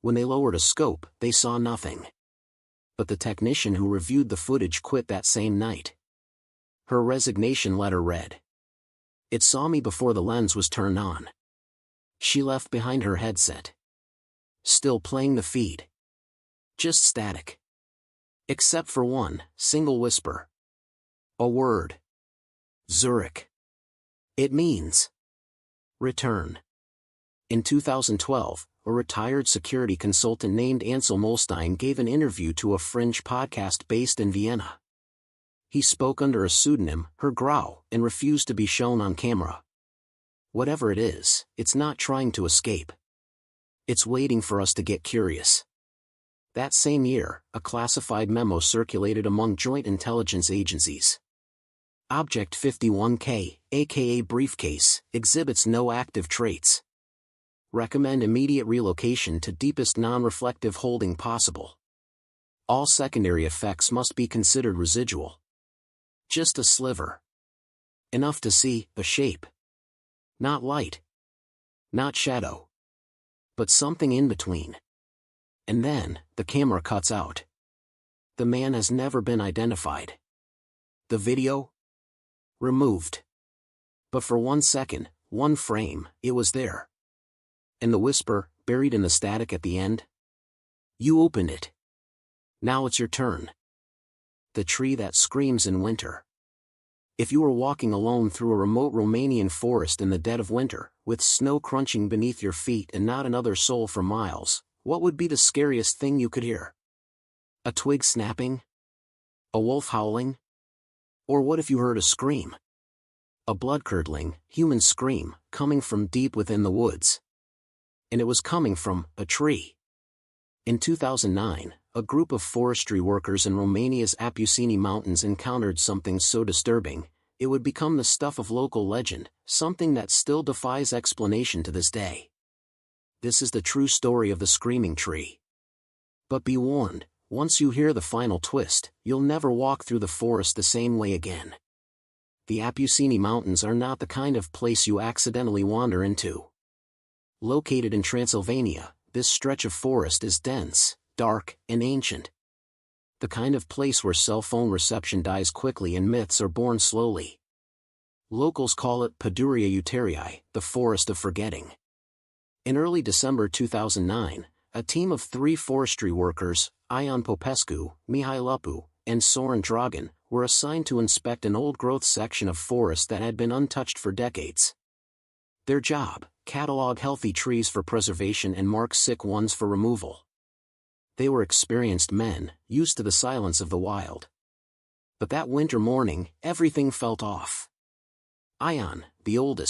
When they lowered a scope, they saw nothing. But the technician who reviewed the footage quit that same night. Her resignation letter read, "It saw me before the lens was turned on." She left behind her headset. Still playing the feed. Just static. Except for one single whisper. A word. Zurich. It means return. In 2012, a retired security consultant named Ansel Molstein gave an interview to a fringe podcast based in Vienna. He spoke under a pseudonym, Herr Grau, and refused to be shown on camera. Whatever it is, it's not trying to escape. It's waiting for us to get curious. That same year, a classified memo circulated among joint intelligence agencies. Object 51K, aka briefcase, exhibits no active traits. Recommend immediate relocation to deepest non-reflective holding possible. All secondary effects must be considered residual. Just a sliver. Enough to see a shape. Not light. Not shadow. But something in between. And then, the camera cuts out. The man has never been identified. The video? Removed. But for 1 second, 1 frame, it was there. And the whisper, buried in the static at the end? You opened it. Now it's your turn. The tree that screams in winter. If you were walking alone through a remote Romanian forest in the dead of winter, with snow crunching beneath your feet and not another soul for miles, what would be the scariest thing you could hear? A twig snapping? A wolf howling? Or what if you heard a scream? A blood-curdling, human scream, coming from deep within the woods. And it was coming from a tree. In 2009, a group of forestry workers in Romania's Apuseni Mountains encountered something so disturbing, it would become the stuff of local legend, something that still defies explanation to this day. This is the true story of the screaming tree. But be warned, once you hear the final twist, you'll never walk through the forest the same way again. The Apuseni Mountains are not the kind of place you accidentally wander into. Located in Transylvania, this stretch of forest is dense, dark, and ancient. The kind of place where cell phone reception dies quickly and myths are born slowly. Locals call it Pădurea Uitării, the forest of forgetting. In early December 2009, a team of 3 forestry workers, Ion Popescu, Mihai Lupu, and Soren Dragan, were assigned to inspect an old-growth section of forest that had been untouched for decades. Their job, catalog healthy trees for preservation and mark sick ones for removal. They were experienced men, used to the silence of the wild. But that winter morning, everything felt off. Ion, the oldest,